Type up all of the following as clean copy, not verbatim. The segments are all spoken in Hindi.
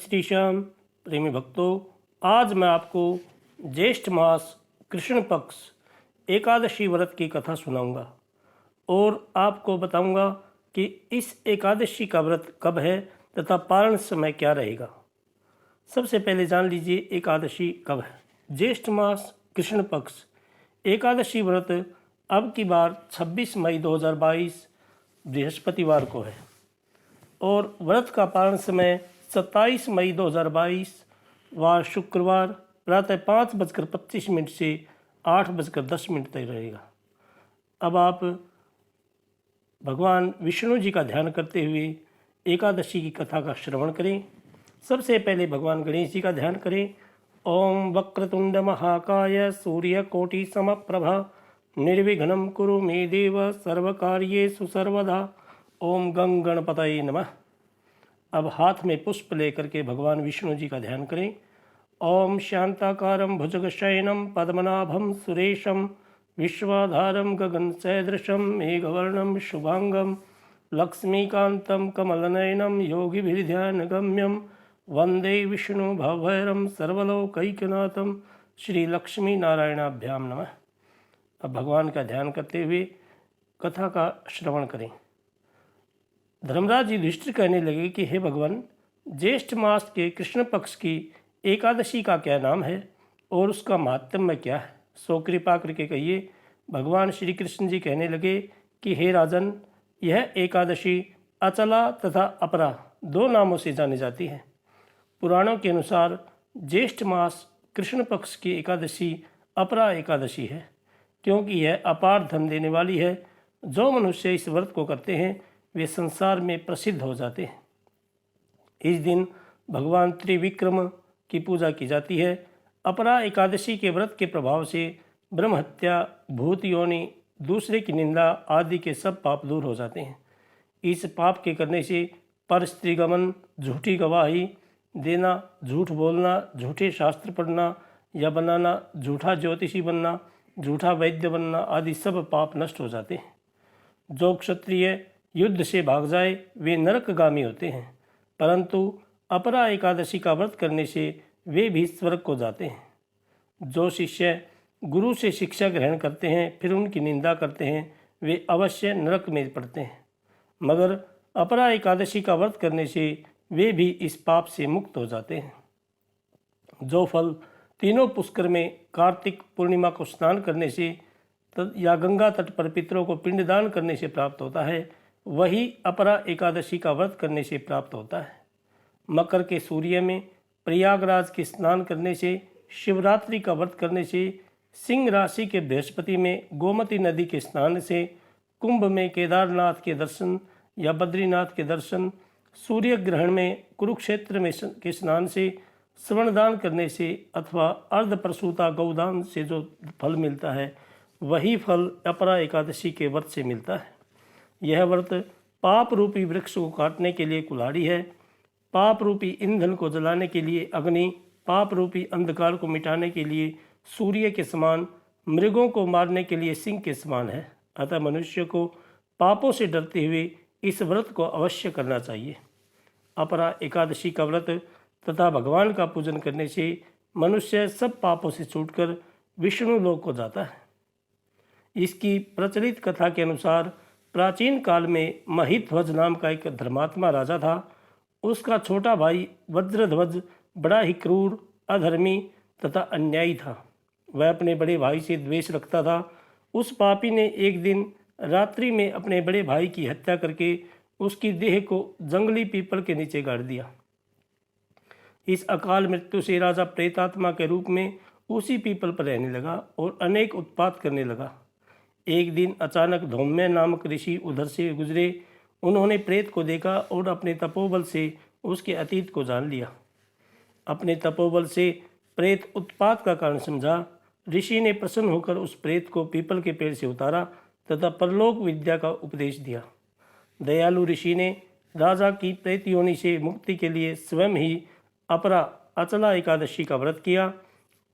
श्री श्याम प्रेमी भक्तों, आज मैं आपको ज्येष्ठ मास कृष्ण पक्ष एकादशी व्रत की कथा सुनाऊंगा और आपको बताऊंगा कि इस एकादशी का व्रत कब है तथा पारण समय क्या रहेगा। सबसे पहले जान लीजिए एकादशी कब है। ज्येष्ठ मास कृष्ण पक्ष एकादशी व्रत अब की बार 26 मई 2022 बृहस्पतिवार को है और व्रत का पारण समय 27 मई 2022 वार शुक्रवार प्रातः 5:25 से 8:10 तक रहेगा। अब आप भगवान विष्णु जी का ध्यान करते हुए एकादशी की कथा का श्रवण करें। सबसे पहले भगवान गणेश जी का ध्यान करें। ओम वक्रतुंड महाकाय सूर्यकोटि समप्रभा निर्विघ्नं कुरु मे देव सर्वकार्येषु सर्वदा। ओम गं गणपतये नमः। अब हाथ में पुष्प लेकर के भगवान विष्णु जी का ध्यान करें। ओम शांताकारं भुजगशयनं पद्मनाभं सुरेशं विश्वाधारं गगनसदृशं मेघवर्णं शुभांगं लक्ष्मीकान्तं कमलनयनं योगिभिर्ध्यानगम्यं वंदे विष्णु भवभैरं सर्वलोकैकनाथं श्री लक्ष्मी नारायणाभ्याम नमः। अब भगवान का ध्यान करते हुए कथा का श्रवण करें। धर्मराज जी युधिष्ठिर कहने लगे कि हे भगवान, ज्येष्ठ मास के कृष्ण पक्ष की एकादशी का क्या नाम है और उसका महात्म्य क्या है, सो कृपा करके कहिए। भगवान श्री कृष्ण जी कहने लगे कि हे राजन, यह एकादशी अचला तथा अपरा दो नामों से जानी जाती है। पुराणों के अनुसार ज्येष्ठ मास कृष्ण पक्ष की एकादशी अपरा एकादशी है, क्योंकि यह अपार धन देने वाली है। जो मनुष्य इस व्रत को करते हैं वे संसार में प्रसिद्ध हो जाते हैं। इस दिन भगवान त्रिविक्रम की पूजा की जाती है। अपरा एकादशी के व्रत के प्रभाव से ब्रह्म हत्या, भूत योनि, दूसरे की निंदा आदि के सब पाप दूर हो जाते हैं। इस पाप के करने से पर स्त्री गमन, झूठी गवाही देना, झूठ बोलना, झूठे शास्त्र पढ़ना या बनाना, झूठा ज्योतिषी बनना, झूठा वैद्य बनना आदि सब पाप नष्ट हो जाते हैं। जो क्षत्रिय युद्ध से भाग जाए वे नरकगामी होते हैं, परंतु अपरा एकादशी का व्रत करने से वे भी स्वर्ग को जाते हैं। जो शिष्य गुरु से शिक्षा ग्रहण करते हैं फिर उनकी निंदा करते हैं वे अवश्य नरक में पड़ते हैं, मगर अपरा एकादशी का व्रत करने से वे भी इस पाप से मुक्त हो जाते हैं। जो फल तीनों पुष्कर में कार्तिक पूर्णिमा को स्नान करने से या गंगा तट पर पितरों को पिंडदान करने से प्राप्त होता है, वही अपरा एकादशी का व्रत करने से प्राप्त होता है। मकर के सूर्य में प्रयागराज के स्नान करने से, शिवरात्रि का व्रत करने से, सिंह राशि के बृहस्पति में गोमती नदी के स्नान से, कुंभ में केदारनाथ के दर्शन या बद्रीनाथ के दर्शन, सूर्य ग्रहण में कुरुक्षेत्र में के स्नान से, श्रवणदान करने से अथवा अर्धप्रसूता गौदान से जो फल मिलता है वही फल अपरा एकादशी के व्रत से मिलता है। यह व्रत पाप रूपी वृक्ष को काटने के लिए कुल्हाड़ी है, पाप रूपी ईंधन को जलाने के लिए अग्नि, पाप रूपी अंधकार को मिटाने के लिए सूर्य के समान, मृगों को मारने के लिए सिंह के समान है। अतः मनुष्य को पापों से डरते हुए इस व्रत को अवश्य करना चाहिए। अपरा एकादशी का व्रत तथा भगवान का पूजन करने से मनुष्य सब पापों से छूटकर विष्णु लोक को जाता है। इसकी प्रचलित कथा के अनुसार प्राचीन काल में महिध्वज नाम का एक धर्मात्मा राजा था। उसका छोटा भाई वज्रध्वज बड़ा ही क्रूर, अधर्मी तथा अन्यायी था। वह अपने बड़े भाई से द्वेष रखता था। उस पापी ने एक दिन रात्रि में अपने बड़े भाई की हत्या करके उसकी देह को जंगली पीपल के नीचे गाड़ दिया। इस अकाल मृत्यु से राजा प्रेतात्मा के रूप में उसी पीपल पर रहने लगा और अनेक उत्पात करने लगा। एक दिन अचानक धौम्य नामक ऋषि उधर से गुजरे। उन्होंने प्रेत को देखा और अपने तपोबल से उसके अतीत को जान लिया। अपने तपोबल से प्रेत उत्पात का कारण समझा। ऋषि ने प्रसन्न होकर उस प्रेत को पीपल के पेड़ से उतारा तथा परलोक विद्या का उपदेश दिया। दयालु ऋषि ने राजा की प्रेत योनि से मुक्ति के लिए स्वयं ही अपरा अचला एकादशी का व्रत किया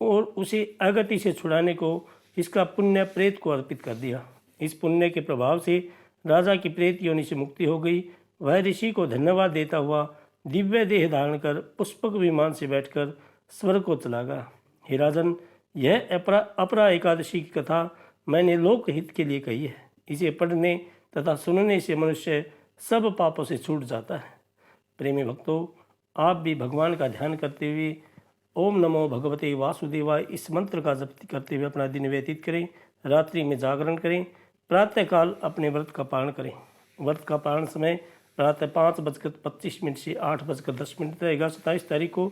और उसे अगति से छुड़ाने को इसका पुण्य प्रेत को अर्पित कर दिया। इस पुण्य के प्रभाव से राजा की प्रेत योनि से मुक्ति हो गई। वह ऋषि को धन्यवाद देता हुआ दिव्य देह धारण कर पुष्पक विमान से बैठकर स्वर्ग को चला गया। हे राजन, यह अपरा एकादशी की कथा मैंने लोकहित के लिए कही है। इसे पढ़ने तथा सुनने से मनुष्य सब पापों से छूट जाता है। प्रेमी भक्तों, आप भी भगवान का ध्यान करते हुए ओम नमो भगवते वासुदेवाय इस मंत्र का जप करते हुए अपना दिन व्यतीत करें। रात्रि में जागरण करें। प्रातःकाल अपने व्रत का पालन करें। व्रत का पालन समय प्रातः 5:25 से 8:10 रहेगा। 27 तारीख को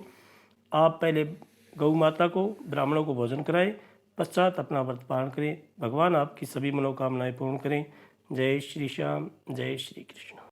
आप पहले गौ माता को, ब्राह्मणों को भोजन कराएं, पश्चात अपना व्रत पालन करें। भगवान आपकी सभी मनोकामनाएं पूर्ण करें। जय श्री श्याम, जय श्री कृष्ण।